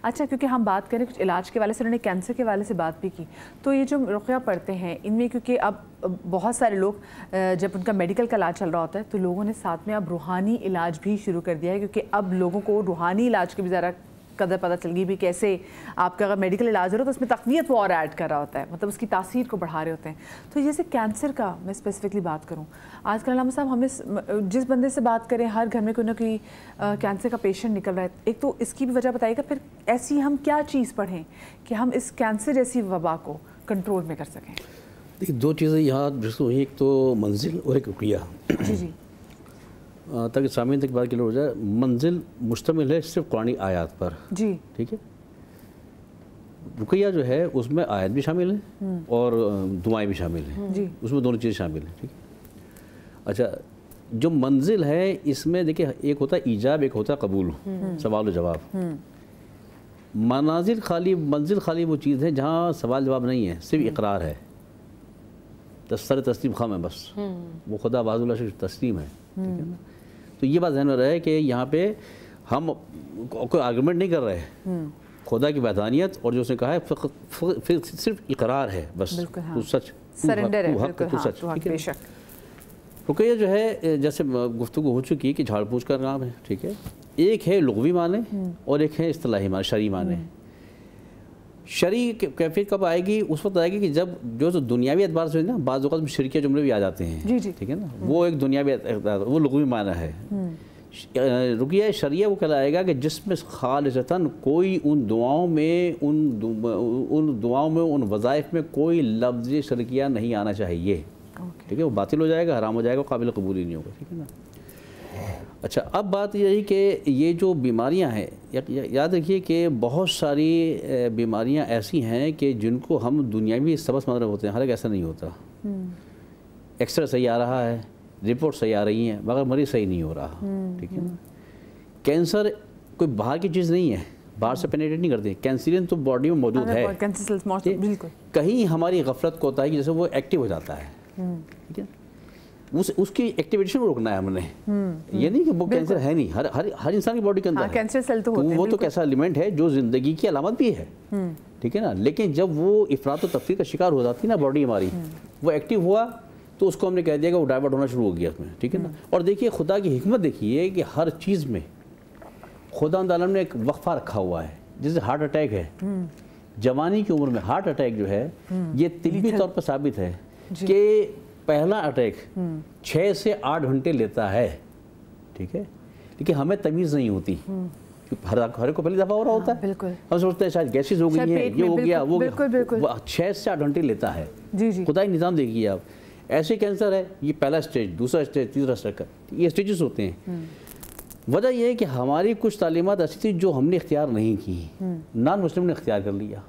اچھا، کیونکہ ہم بات کریں کچھ علاج کے والے سے، انہوں نے کینسر کے والے سے بات بھی کی، تو یہ جو رقیہ پڑھتے ہیں ان میں کیونکہ اب بہت سارے لوگ جب ان کا میڈیکل کا علاج چل رہا ہوتا ہے تو لوگوں نے ساتھ میں اب روحانی علاج بھی شروع کر دیا ہے، کیونکہ اب لوگوں کو روحانی علاج کی بھی ذرا قدر پتہ چل گئی بھی کیسے آپ کا اگر میڈیکل علاج ہو رہا ہے تو اس میں تقویت وہ اور ایڈ کر رہا ہوتا ہے، مطلب اس کی تاثیر کو بڑھا رہے ہوتے ہیں۔ تو جیسے کینسر کا میں اسپیسیفکلی بات کروں، آج کل علامہ صاحب ہمیں جس بندے سے بات کریں ہر گھر میں کوئی نہ کوئی کینسر کا پیشنٹ نکل رہا ہے۔ ایک تو اس کی بھی وجہ بتائیے گا، پھر ایسی ہم کیا چیز پڑھیں کہ ہم اس کینسر جیسی وبا کو کنٹرول میں کر سکیں؟ دیکھیے دو چیزیں یہاں درست ہوئی، ایک تو منزل اور ایک رقیہ۔ جی جی، تاکہ سامعین تک بات کلیئر ہو جائے، منزل مشتمل ہے صرف قرآنی آیات پر، جی ٹھیک ہے۔ رقیہ جو ہے اس میں آیت بھی شامل ہیں اور دعائیں بھی شامل ہیں، جی، اس میں دونوں چیزیں شامل ہیں، ٹھیک ہے۔ اچھا، جو منزل ہے اس میں دیکھیں ایک ہوتا ہے ایجاب، ایک ہوتا ہے قبول، سوال و جواب۔ منزل خالی وہ چیز ہے جہاں سوال جواب نہیں ہے، صرف اقرار ہے، سر تسلیم خم ہے، بس وہ خدا بحض اللہ سے تسلیم ہے، ٹھیک ہے نا۔ تو یہ بات ذہن میں رہے کہ یہاں پہ ہم کوئی آرگومنٹ نہیں کر رہے، خدا کی وحدانیت اور جو اس نے کہا ہے صرف اقرار ہے، بس تو سچ، سرنڈر ہے، تو سچ، ٹھیک ہے۔ بے شک۔ رقیہ جو ہے جیسے گفتگو ہو چکی کہ جھاڑ پوچھ کا کام ہے، ٹھیک ہے۔ ایک ہے لغوی معنی اور ایک ہے اصطلاحی معنی، شرعی معنی۔ شرعی کیفیت کب آئے گی؟ اس وقت آئے گی کہ جب جو دنیاوی اعتبار سے نا بعض اوقات شرکیہ جملے بھی آ جاتے ہیں، ٹھیک ہے نا، وہ ایک دنیاوی اعتبار، وہ لغوی معنی ہے۔ رقیہ شرعیہ وہ کہلائے گا کہ جس میں خالصتاً کوئی ان دعاؤں میں ان وظائف میں کوئی لفظ شرکیہ نہیں آنا چاہیے، ٹھیک ہے۔ وہ باطل ہو جائے گا، حرام ہو جائے گا، قابل قبول ہی نہیں ہوگا، ٹھیک ہے نا۔ اچھا، اب بات یہی کہ یہ جو بیماریاں ہیں، یاد رکھیے کہ بہت ساری بیماریاں ایسی ہیں کہ جن کو ہم دنیاوی سبب سمجھ رہے ہوتے ہیں، حالانکہ ایسا نہیں ہوتا۔ ایکس رے صحیح آ رہا ہے، رپورٹ صحیح آ رہی ہیں، مگر مریض صحیح نہیں ہو رہا، ٹھیک ہے نا۔ کینسر کوئی باہر کی چیز نہیں ہے، باہر سے پینیٹریٹ نہیں کرتے، کینسرین تو باڈی میں موجود ہے، کہیں ہماری غفلت کو ہوتا ہے کہ جیسے وہ ایکٹیو ہو جاتا ہے، ٹھیک ہے۔ اس کی ایکٹیویشن کو روکنا ہے ہم نے، یہ نہیں کہ وہ کینسر ہے نہیں، ہر انسان کی باڈی کے اندر ہے، کینسر سیل تو وہ تو کیسا ایلیمنٹ ہے جو زندگی کی علامت بھی ہے، ٹھیک ہے نا۔ لیکن جب وہ افراط و تفریط کا شکار ہو جاتی ہے نا باڈی ہماری، وہ ایکٹیو ہوا تو اس کو ہم نے کہہ دیا کہ وہ ڈائیورٹ ہونا شروع ہو گیا اس میں، ٹھیک ہے نا۔ اور دیکھیے خدا کی حکمت دیکھیے کہ ہر چیز میں خدا تعالیٰ نے ایک وقفہ رکھا ہوا ہے، جیسے ہارٹ اٹیک ہے، جوانی کی عمر میں ہارٹ اٹیک جو ہے یہ طبی طور پر ثابت ہے کہ پہلا اٹیک 6 سے 8 گھنٹے لیتا ہے، ٹھیک ہے، لیکن ہمیں تمیز نہیں ہوتی، ہر کو پہلی دفعہ ہو رہا ہوتا ہے، ہم سوچتے ہیں شاید گیسز ہو گئی ہیں، یہ ہو گیا وہ 6 سے 8 گھنٹے لیتا ہے۔ خدائی نظام دیکھیے آپ، ایسے کینسر ہے، یہ پہلا اسٹیج، دوسرا اسٹیج، تیسرا اسٹیج، یہ اسٹیجز ہوتے ہیں۔ وجہ یہ ہے کہ ہماری کچھ تعلیمات ایسی تھی جو ہم نے اختیار نہیں کی، نان مسلم نے اختیار کر لیا۔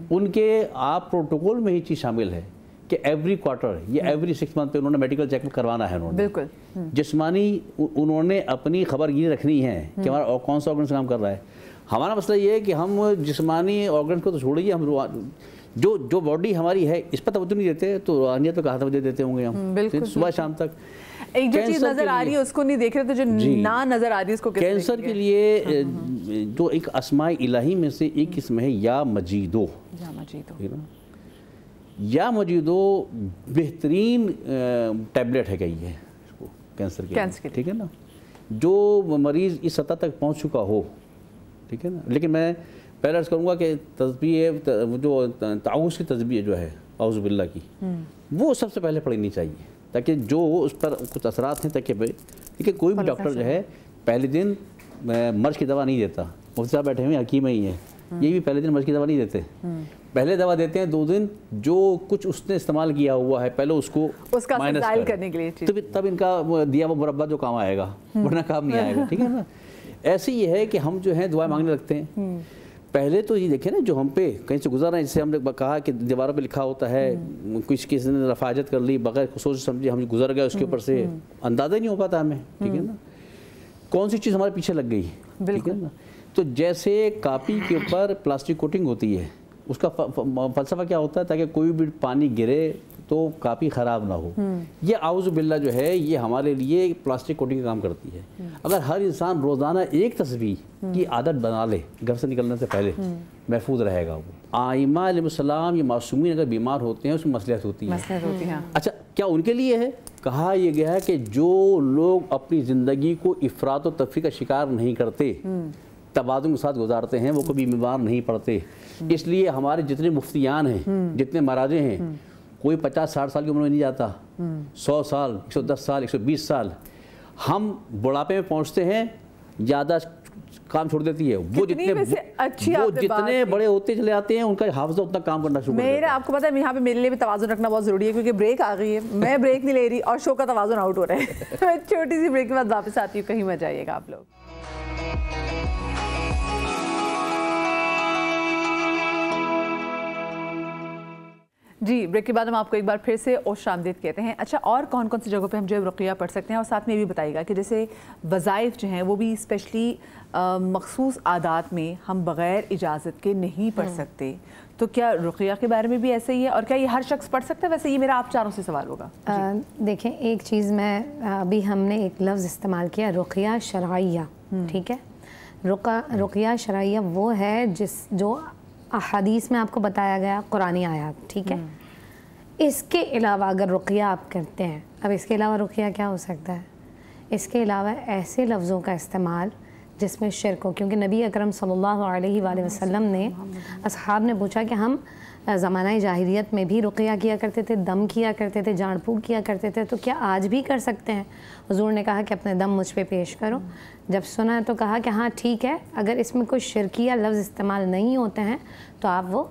ان کے آپ پروٹوکول میں یہ چیز شامل ہے کہ ایوری کوارٹر یا ایوری 6 منتھ پہ انہوں نے میڈیکل چیک اپ کروانا ہے، انہوں نے بالکل جسمانی انہوں نے اپنی خبر گیری رکھنی ہے کہ ہمارا کون سا آرگن سے کام کر رہا ہے۔ ہمارا مسئلہ یہ ہے کہ ہم جسمانی آرگن کو تو چھوڑیے، ہم جو باڈی ہماری ہے اس پر توجہ نہیں دیتے، تو روحانیت پہ کہاں توجہ دیتے ہوں گے ہم؟ صبح شام تک ایک جو چیز نظر آ رہی ہے اس کو نہیں دیکھ رہے، تو جو نہ نظر آ رہی ہے اس کو کینسر کے لیے جو ایک اسماء الہی میں سے ایک اسم ہے یا مجیدو، یا مجیدو بہترین ٹیبلٹ ہے کہ یہ اس کو کینسر کے، ٹھیک ہے نا۔ جو مریض اس سطح تک پہنچ چکا ہو، ٹھیک ہے نا، لیکن میں پہلے عرض کروں گا کہ تسبیح جو تعوذ کی تسبیح جو ہے اعوذ باللہ کی، وہ سب سے پہلے پڑھنی چاہیے تاکہ جو اس پر کچھ اثرات ہیں تاکہ لیکن کوئی بھی ڈاکٹر جو ہے پہلے دن مرض کی دوا نہیں دیتا، مفتی صاحب بیٹھے ہوئے حکیم ہی ہیں، یہ بھی پہلے دن مرض کی دوا نہیں دیتے، پہلے دوا دیتے ہیں 2 دن جو کچھ اس نے استعمال کیا ہوا ہے پہلے اس کو مائنس کرنے کے لیے، تب ان کا دیا وہ مربع جو کام آئے گا، ورنہ کام نہیں آئے گا، ٹھیک ہے نا۔ ایسے یہ ہے کہ ہم جو ہیں دعائیں مانگنے لگتے ہیں، پہلے تو یہ دیکھیں نا جو ہم پہ کہیں سے گزر رہے ہیں، جیسے ہم نے کہا کہ دیواروں پہ لکھا ہوتا ہے، کچھ کسی نے رفاجت کر لی بغیر سوچ سمجھے، ہم گزر گئے اس کے اوپر سے، اندازہ نہیں ہو پاتا ہمیں، ٹھیک ہے نا، کون سی چیز ہمارے پیچھے لگ گئی، ٹھیک ہے نا۔ تو جیسے کاپی کے اوپر پلاسٹک کوٹنگ ہوتی ہے، اس کا فلسفہ کیا ہوتا ہے تاکہ کوئی بھی پانی گرے تو کاپی خراب نہ ہو. یہ اعوذ باللہ جو ہے یہ ہمارے لیے پلاسٹک کوٹنگ کا کام کرتی ہے. اگر ہر انسان روزانہ ایک تسبیح کی عادت بنا لے گھر سے نکلنے سے پہلے, محفوظ رہے گا وہ. آئمہ علیہ السلام یہ معصومین اگر بیمار ہوتے ہیں اس میں مصلحت ہوتی ہے. اچھا کیا ان کے لیے ہے؟ کہا یہ گیا ہے کہ جو لوگ اپنی زندگی کو افراط و تفریط کا شکار نہیں کرتے, توازن کے ساتھ گزارتے ہیں, وہ کبھی بیمار نہیں پڑتے. اس لیے ہمارے جتنے مفتیان ہیں, جتنے مراجع ہیں, کوئی 50-60 سال کی عمر میں نہیں جاتا, 100 سال, 110 سال, 120 سال. ہم بڑھاپے میں پہنچتے ہیں, زیادہ کام چھوڑ دیتی ہے. وہ جتنے بڑے ہوتے چلے آتے ہیں ان کا حافظہ اتنا کام کرنا شروع کرتا ہے. آپ کو پتا ہے یہاں پہ میرے لیے بھی توازن رکھنا بہت ضروری ہے, کیونکہ بریک آ گئی ہے, میں بریک نہیں لے رہی اور شو کا توازن آؤٹ ہو رہا ہے. چھوٹی سی بریک کے بعد واپس آتی ہوں, کہیں مت جائیے گا آپ لوگ. جی بریک کے بعد ہم آپ کو ایک بار پھر سے خوش آمدید کہتے ہیں. اچھا اور کون کون سی جگہوں پہ ہم جو ہے رقیہ پڑھ سکتے ہیں, اور ساتھ میں یہ بھی بتائیے گا کہ جیسے وظائف جو ہیں وہ بھی اسپیشلی مخصوص عادات میں ہم بغیر اجازت کے نہیں پڑھ سکتے, تو کیا رقیہ کے بارے میں بھی ایسے ہی ہے, اور کیا یہ ہر شخص پڑھ سکتا ہے؟ ویسے یہ میرا آپ چاروں سے سوال ہوگا. دیکھیں ایک چیز میں ابھی ہم نے ایک لفظ استعمال کیا رقیہ شرعیہ, ٹھیک ہے. رقیہ شرعیہ وہ ہے جو احادیث میں آپ کو بتایا گیا, قرآنی آیات, ٹھیک ہے. اس کے علاوہ اگر رقیہ آپ کرتے ہیں, اب اس کے علاوہ رقیہ کیا ہو سکتا ہے؟ اس کے علاوہ ایسے لفظوں کا استعمال جس میں شرک ہو, کیونکہ نبی اکرم صلی اللہ علیہ وآلہ وسلم نے, اصحاب نے پوچھا کہ ہم زمانہ جاہلیت میں بھی رقیہ کیا کرتے تھے, دم کیا کرتے تھے, جھاڑ پھونک کیا کرتے تھے, تو کیا آج بھی کر سکتے ہیں؟ حضور نے کہا کہ اپنے دم مجھ پہ پیش کرو. جب سنا تو کہا کہ ہاں ٹھیک ہے, اگر اس میں کوئی شرکیہ لفظ استعمال نہیں ہوتے ہیں تو آپ وہ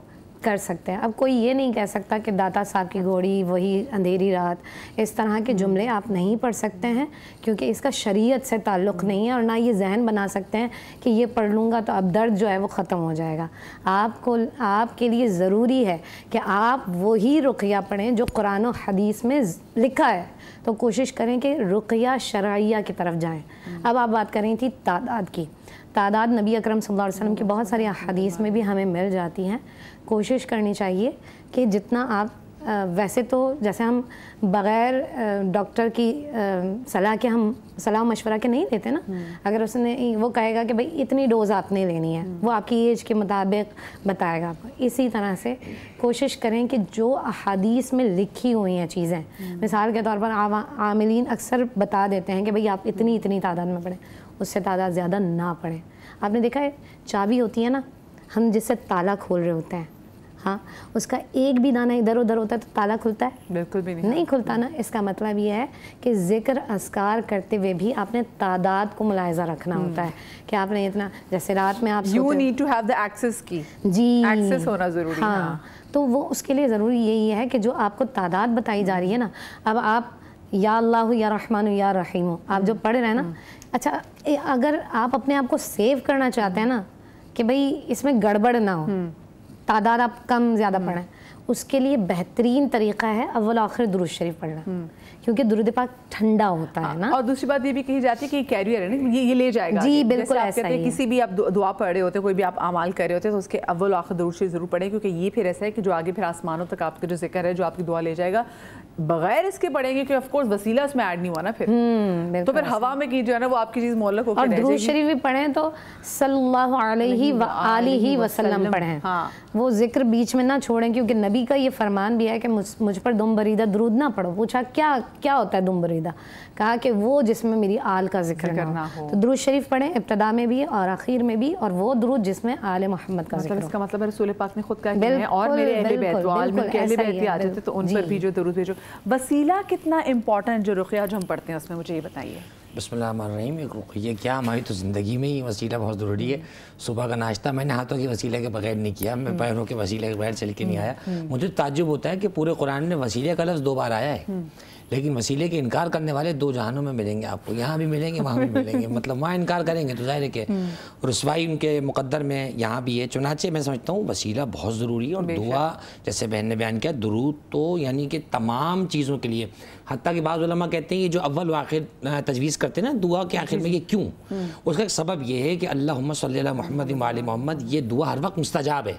کر سکتے ہیں. اب کوئی یہ نہیں کہہ سکتا کہ داتا صاحب کی گھوڑی, وہی اندھیری رات, اس طرح کے جملے آپ نہیں پڑھ سکتے ہیں, کیونکہ اس کا شریعت سے تعلق نہیں ہے, اور نہ یہ ذہن بنا سکتے ہیں کہ یہ پڑھ لوں گا تو اب درد جو ہے وہ ختم ہو جائے گا. آپ کے لیے ضروری ہے کہ آپ وہی رقیہ پڑھیں جو قرآن و حدیث میں لکھا ہے. تو کوشش کریں کہ رقیہ شرعیہ کی طرف جائیں. اب آپ بات کر رہی تھی تعداد کی. تعداد نبی اکرم صلی اللہ علیہ وسلم کی بہت ساری احادیث میں بھی ہمیں مل جاتی ہیں. کوشش کرنی چاہیے کہ جتنا آپ, ویسے تو جیسے ہم بغیر ڈاکٹر کی صلاح کے ہم صلاح مشورہ کے نہیں دیتے نا, اگر اس نے وہ کہے گا کہ بھئی اتنی ڈوز آپ نے لینی ہے, وہ آپ کی ایج کے مطابق بتائے گا آپ کو. اسی طرح سے کوشش کریں کہ جو احادیث میں لکھی ہوئی ہیں چیزیں, مثال کے طور پر عاملین اکثر بتا دیتے ہیں کہ بھئی آپ اتنی تعداد میں پڑھیں, اس سے تعداد زیادہ نہ پڑھیں. آپ نے دیکھا ہے چابی ہوتی ہے نا, ہم جس سے تالا کھول رہے ہوتے ہیں, ہاں اس کا ایک بھی دانہ ادھر ادھر ہوتا ہے تو تالا کھلتا ہے؟ بالکل بھی نہیں کھلتا نا. اس کا مطلب یہ ہے کہ ذکر اذکار کرتے ہوئے بھی آپ نے تعداد کو ملاحظہ رکھنا ہوتا ہے کہ آپ نے اتنا, جیسے رات میں آپ you need to have the access کی, جی ایکسس ہونا ضروری ہے. ہاں تو وہ اس کے لیے ضروری یہی ہے کہ جو آپ کو تعداد بتائی جا رہی ہے نا, اب آپ یا اللہ یا رحمان یا رحیم آپ جو پڑھ رہے ہیں نا, اچھا اگر آپ اپنے آپ کو سیو کرنا چاہتے ہیں نا کہ بھئی اس میں گڑبڑ نہ ہو, تعداد آپ کم زیادہ پڑھیں, اس کے لیے بہترین طریقہ ہے اول آخر درود شریف پڑھنا, کیونکہ درود پاک ٹھنڈا ہوتا ہے نا. اور دوسری بات یہ بھی کہی جاتی ہے کہ یہ کیریئر ہے نا, یہ لے جائے گا. جی بالکل ایسا ہی ہے. کسی بھی آپ دعا پڑھ رہے ہوتے ہیں, کوئی بھی آپ اعمال کر رہے ہوتے ہیں, تو اس کے اول آخر درود شریف ضرور پڑھیں, کیونکہ یہ پھر ایسا ہے کہ جو آگے پھر آسمانوں تک آپ کا جو ذکر ہے, جو آپ کی دعا لے جائے گا, بغیر اس کے پڑھیں گے کہ آف کورس وسیلہ اس میں ایڈ نہیں ہوا نا, پھر تو پھر ہوا میں کی جو ہے نا وہ آپ کی چیز معلق ہو کے رہ جائے گی. اور درود شریف بھی پڑھیں تو صلی اللہ علیہ وآلہ وسلم پڑھیں, وہ ذکر بیچ میں نہ چھوڑیں, کیونکہ نبی کا یہ فرمان بھی ہے کہ مجھ پر دم بریدہ درود نہ پڑھو. پوچھا کیا ہوتا ہے دم بریدہ؟ کہا کہ وہ جس میں میری آل کا ذکر نہ ہو. تو درود شریف پڑھیں ابتدا میں بھی اور آخر میں بھی, اور وہ درود جس میں آل محمد کا ذکر ہو. اس کا مطلب ہے رسول پاک نے خود کہا کہ اور میرے اہل بیت وال میں اہل بیت آ جاتے تو ان پر بھی جو درود بھیجو. وسیلہ کتنا امپورٹنٹ جو رقیہ جو ہم پڑھتے ہیں اس میں مجھے یہ بتائیے. بسم اللہ الرحمن الرحیم. ایک رقیہ کیا, ہماری تو زندگی میں ہی وسیلہ بہت ضروری ہے. صبح کا ناشتہ میں نے ہاتھوں کے وسیلے کے بغیر نہیں کیا, میں پیروں کے وسیلے کے بغیر چل کے نہیں آیا. مجھے تعجب ہوتا ہے کہ پورے قرآن میں وسیلے کا لفظ 2 بار آیا ہے, لیکن وسیلے کے انکار کرنے والے دو جہانوں میں ملیں گے آپ کو, یہاں بھی ملیں گے وہاں بھی ملیں گے. مطلب وہاں انکار کریں گے تو ظاہر ہے کہ رسوائی ان کے مقدر میں, یہاں بھی ہے. چنانچہ میں سمجھتا ہوں وسیلہ بہت ضروری ہے, اور دعا جیسے بہن نے بیان کیا, درود تو یعنی کہ تمام چیزوں کے لیے, حتیٰ کہ بعض علماء کہتے ہیں یہ جو اول و آخر تجویز کرتے ہیں نا دعا کے آخر میں, یہ کیوں؟ اس کا ایک سبب یہ ہے کہ اللہم صلی علی محمد و آل محمد, یہ دعا ہر وقت مستجاب ہے,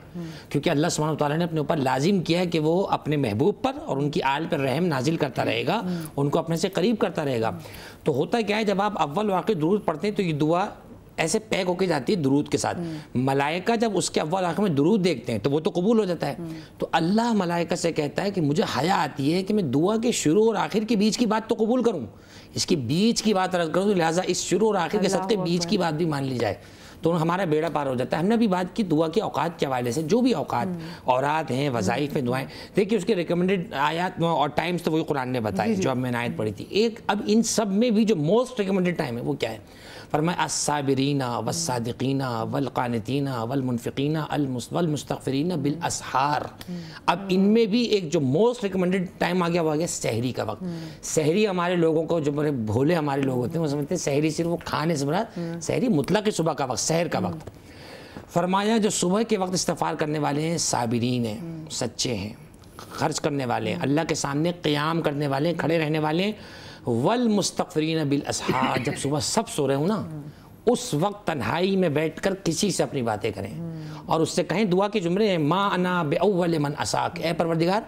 کیونکہ اللہ سبحانہ وتعالیٰ نے اپنے اوپر لازم کیا ہے کہ وہ اپنے محبوب پر اور ان کی آل پر رحم نازل کرتا رہے گا, ان کو اپنے سے قریب کرتا رہے گا. تو ہوتا کیا ہے, جب آپ اول و آخر درود پڑھتے ہیں تو یہ دعا ایسے پیک ہو کے جاتی ہے درود کے ساتھ. ملائکہ جب اس کے اول آخر میں درود دیکھتے ہیں تو وہ تو قبول ہو جاتا ہے. تو اللہ ملائکہ سے کہتا ہے کہ مجھے حیا آتی ہے کہ میں دعا کے شروع اور آخر کے بیچ کی بات تو قبول کروں, اس کی بیچ کی بات رد کروں, لہٰذا اس شروع اور آخر کے صدقے بیچ کی بات بھی مان لی جائے تو ہمارا بیڑا پار ہو جاتا ہے. ہم نے بھی بات کی دعا کے اوقات کے حوالے سے, جو بھی اوقات اورات ہیں, وظائف میں دعائیں, دیکھیے اس کے ریکمنڈڈ آیات اور ٹائمز تو وہی قرآن نے بتائے جو اب میں نے آیت پڑھی تھی. ایک اب ان سب میں بھی جو موسٹ ریکمنڈڈ ٹائم ہے وہ کیا ہے؟ فرمایا الصابرین والصادقین والقانتین والمنفقین والمستغفرین بالاسحار. اب ان میں بھی ایک جو موسٹ ریکمنڈڈ ٹائم آ گیا وہ آ گیا سحری کا وقت. سحری ہمارے لوگوں کو, جو بڑے بھولے ہمارے لوگ ہوتے ہیں وہ سمجھتے ہیں سحری صرف وہ کھانے سے مراد, سحری مطلق صبح کا وقت, سحر کا وقت. فرمایا جو صبح کے وقت استغفار کرنے والے ہیں صابرین ہیں, سچے ہیں, خرچ کرنے والے ہیں, اللہ کے سامنے قیام کرنے والے ہیں, کھڑے رہنے والے ہیں. والمستغفرین بالاسحار, جب صبح سب سو رہے ہوں نا اس وقت تنہائی میں بیٹھ کر کسی سے اپنی باتیں کریں اور اس سے کہیں, دعا کے جملے ہیں ما انا باول من عصاک, اے پروردگار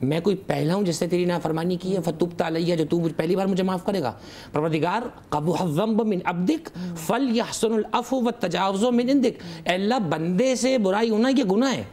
میں کوئی پہلا ہوں جس نے تیری نافرمانی کی ہے, فتبت علیہ, جو تو پہلی بار مجھے معاف کرے گا. پروردگار قبح الذنب من عبدک فلیحسن العفو والتجاوز من عندک, اے اللہ بندے سے برائی ہونا یہ گناہ ہے,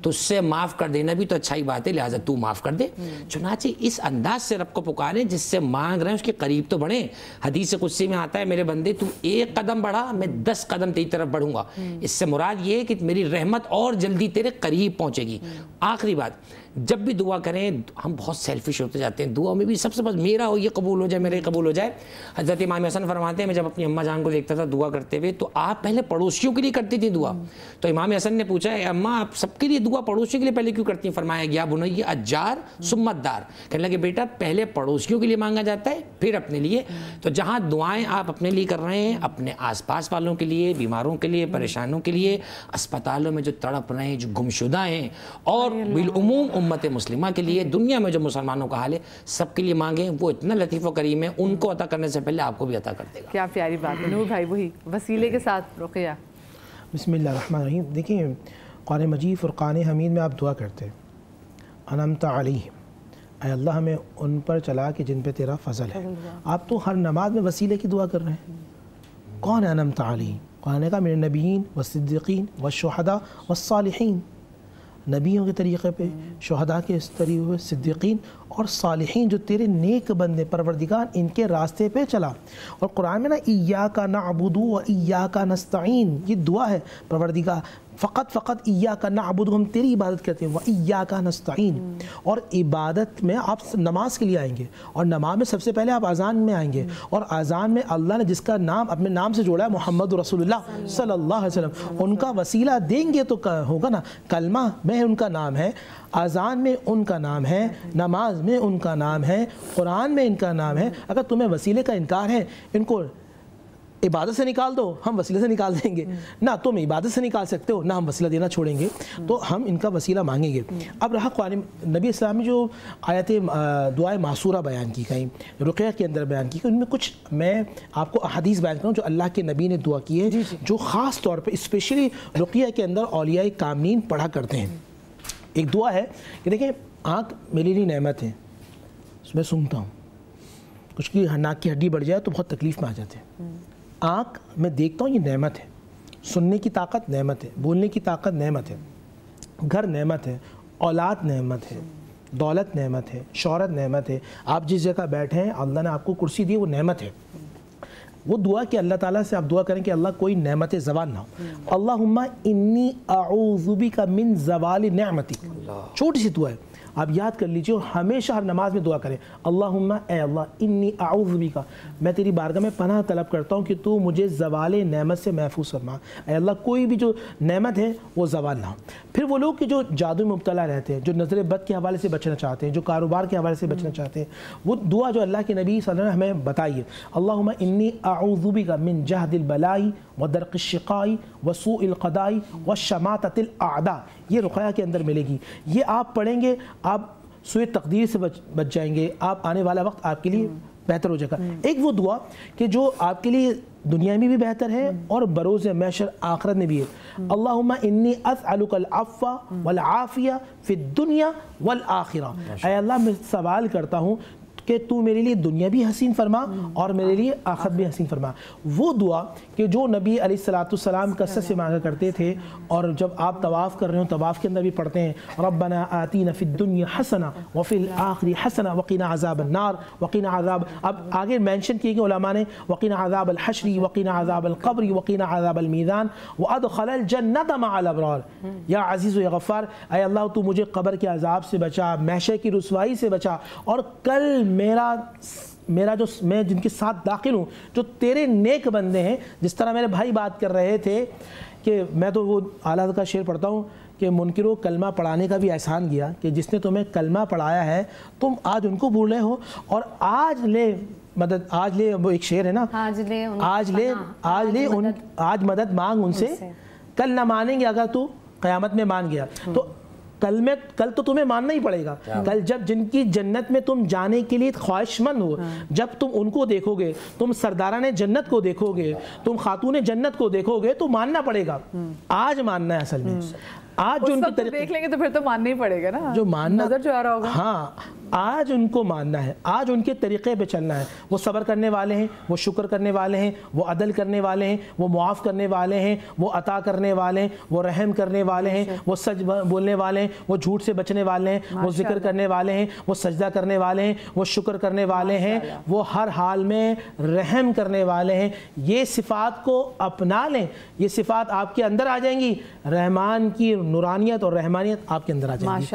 تو اس سے معاف کر دینا بھی تو اچھائی بات ہے, لہٰذا تو معاف کر دے. چنانچہ اس انداز سے رب کو پکاریں جس سے مانگ رہے ہیں اس کے قریب تو بڑھیں. حدیث قدسی میں آتا ہے میرے بندے تو ایک قدم بڑھا میں 10 قدم تیری طرف بڑھوں گا. اس سے مراد یہ ہے کہ میری رحمت اور جلدی تیرے قریب پہنچے گی. آخری بات, جب بھی دعا کریں ہم بہت سیلفش ہوتے جاتے ہیں, دعا میں بھی سب سے بس میرا ہو یہ قبول ہو جائے, میرا یہ قبول ہو جائے. حضرت امام حسن فرماتے ہیں میں جب اپنی اماں جان کو دیکھتا تھا دعا کرتے ہوئے تو آپ پہلے پڑوسیوں کے لیے کرتی تھی دعا, تو امام حسن نے پوچھا اے اماں آپ سب کے لیے دعا پڑوسیوں کے لیے پہلے کیوں کرتی ہیں؟ فرمایا گیا بنی اجار ثم الدار, کہنے لگے بیٹا پہلے پڑوسیوں کے لیے مانگا جاتا ہے پھر اپنے لیے. تو جہاں دعائیں آپ اپنے لیے کر رہے ہیں, اپنے آس پاس والوں کے لیے, بیماروں کے لیے, پریشانوں کے لیے, اسپتالوں میں جو تڑپ رہے ہیں, جو گمشدہ ہیں, اور بالعموم امت مسلمہ کے لیے, دنیا میں جو مسلمانوں کا حال ہے سب کے لیے مانگیں. وہ اتنا لطیف و کریم ہے, ان کو عطا کرنے سے پہلے آپ کو بھی عطا کر دے گا. کیا پیاری بات ہے. نور بھائی وہی وسیلے کے ساتھ رقیہ. بسم اللہ الرحمن الرحیم. دیکھیں قرآن مجید فرقان حمید میں آپ دعا کرتے ہیں انعمت علیہم, اے اللہ ہمیں ان پر چلا کہ جن پہ تیرا فضل ہے. آپ تو ہر نماز میں وسیلے کی دعا کر رہے ہیں. کون ہے انعمت علیہم؟ قرآن نے کہا من النبیین والصدیقین والشہداء والصالحین, نبیوں کے طریقے پہ, شہداء کے اس طریقے پہ, صدیقین اور صالحین جو تیرے نیک بندے پروردگار ان کے راستے پہ چلا. اور قرآن میں نا ایاک نعبد و ایاک نستعین, یہ دعا ہے پروردگار فقط ایاک نعبد, ہم تیری عبادت کرتے ہیں, و ایاک نستعین. اور عبادت میں آپ نماز کے لیے آئیں گے, اور نماز میں سب سے پہلے آپ اذان میں آئیں گے, اور اذان میں اللہ نے جس کا نام اپنے نام سے جوڑا ہے محمد رسول اللہ صلی اللہ علیہ وسلم, ان کا وسیلہ دیں گے تو ہوگا نا. کلمہ میں ان کا نام ہے, اذان میں ان کا نام ہے, نماز میں ان کا نام ہے, قرآن میں ان کا نام ہے. اگر تمہیں وسیلے کا انکار ہے, ان کو عبادت سے نکال دو, ہم وسیلے سے نکال دیں گے. نہ تم عبادت سے نکال سکتے ہو, نہ ہم وسیلہ دینا چھوڑیں گے, تو ہم ان کا وسیلہ مانگیں گے. اب رہا قرآن نبی اسلام میں جو آیت دعائے معصورہ بیان کی گئیں, رقیہ کے اندر بیان کی گئی, ان میں کچھ میں آپ کو احادیث بیان کروں جو اللہ کے نبی نے دعا کی ہے, جو خاص طور پہ اسپیشلی رقیہ کے اندر اولیاء کاملین پڑھا کرتے ہیں. ایک دعا ہے کہ دیکھیں آنکھ میرے لیے نعمت ہے, اس میں سنتا ہوں, کچھ کی ناک کی ہڈی بڑھ جائے تو بہت تکلیف میں آ جاتے ہیں. آنکھ میں دیکھتا ہوں یہ نعمت ہے, سننے کی طاقت نعمت ہے, بولنے کی طاقت نعمت ہے, گھر نعمت ہے, اولاد نعمت ہے, دولت نعمت ہے, شہرت نعمت ہے, آپ جس جگہ بیٹھے ہیں اللہ نے آپ کو کرسی دی وہ نعمت ہے. وہ دعا کہ اللہ تعالیٰ سے آپ دعا کریں کہ اللہ کوئی نعمت زوال نہ ہو. اللہم انی اعوذ بک من زوال نعمتک, چھوٹی سی دعا ہے, آپ یاد کر لیجئے اور ہمیشہ ہر نماز میں دعا کریں. اللہم اے اللہ انی اعوذ بک, میں تیری بارگاہ میں پناہ طلب کرتا ہوں کہ تو مجھے زوال نعمت سے محفوظ فرما. اے اللہ کوئی بھی جو نعمت ہے وہ زوال نہ ہو. پھر وہ لوگ کہ جو جادو میں مبتلا رہتے ہیں، جو نظر بد کے حوالے سے بچنا چاہتے ہیں، جو کاروبار کے حوالے سے بچنا چاہتے ہیں، وہ دعا جو اللہ کے نبی صلی اللہ علیہ وسلم نے ہمیں بتائی ہے، اللہم انی اعوذ بک من جہد البلاء ودرک الشقاء وسوء القضاء وشماتۃ الاعداء، یہ رقیہ کے اندر ملے گی. یہ آپ پڑھیں گے آپ سوء تقدیر سے بچ جائیں گے، آپ آنے والا وقت آپ کے لیے بہتر ہو جائے گا. ایک وہ دعا کہ جو آپ کے لیے دنیا میں بھی بہتر ہے اور بروز محشر آخرت میں بھی ہے، اللہم انی اسألک العفو والعافیہ فی الدنیا والآخرہ. اے اللہ میں سوال کرتا ہوں کہ تو میرے لیے دنیا بھی حسین فرما اور میرے لیے آخرت بھی حسین فرما. وہ دعا کہ جو نبی علیہ السلام کثرت سے مانگا کرتے تھے، اور جب آپ طواف کر رہے ہوں طواف کے اندر بھی پڑھتے ہیں، ربنا آتینا فی الدنیا حسنہ وفی الآخرہ حسنہ وقنا عذاب النار وقنا عذاب، اب آگے مینشن کیے گئے علماء نے، وقنا عذاب الحشر وقنا عذاب القبر وقنا عذاب المیزان وادخل الجنۃ مع الابرار. یا عزیز و یا غفار، اے اللہ تو مجھے قبر کے عذاب سے بچا، محشر کی رسوائی سے بچا، اور کل میرا جو میں جن کے ساتھ داخل ہوں جو تیرے نیک بندے ہیں. جس طرح میرے بھائی بات کر رہے تھے کہ میں تو وہ اعلیٰ حضرت کا شعر پڑھتا ہوں کہ منکروں کلمہ پڑھانے کا بھی احسان کیا کہ جس نے تمہیں کلمہ پڑھایا ہے تم آج ان کو بھول رہے ہو، اور آج لے مدد، آج لے، وہ ایک شعر ہے نا، آج مدد مانگ ان سے، کل نہ مانیں گے اگر تو قیامت میں مان گیا. تو کل تو تمہیں ماننا ہی پڑے گا. کل جب جن کی جنت میں تم جانے کے لیے خواہش مند ہو، جب تم ان کو دیکھو گے، تم سرداران جنت کو دیکھو گے، تم خاتون جنت کو دیکھو گے، تو ماننا پڑے گا. آج ماننا ہے اصل میں. آج جو ان کی طریقے دیکھ لیں گے تو پھر تو ماننا ہی پڑے گا نا، جو ماننا نظر جو آ رہا ہوگا. ہاں آج ان کو ماننا ہے، آج ان کے طریقے پہ چلنا ہے. وہ صبر کرنے والے ہیں، وہ شکر کرنے والے ہیں، وہ عدل کرنے والے ہیں، وہ معاف کرنے والے ہیں، وہ عطا کرنے والے ہیں، وہ رحم کرنے والے ہیں، وہ سچ بولنے والے ہیں، وہ جھوٹ سے بچنے والے ہیں، وہ ذکر کرنے والے ہیں، وہ سجدہ کرنے والے ہیں، وہ شکر کرنے والے ہیں، وہ ہر حال میں رحم کرنے والے ہیں. یہ صفات کو اپنا لیں، یہ صفات آپ کے اندر آ جائیں گی، رحمان کی نورانیت اور رحمانیت آپ کے اندر آ جائیں گی.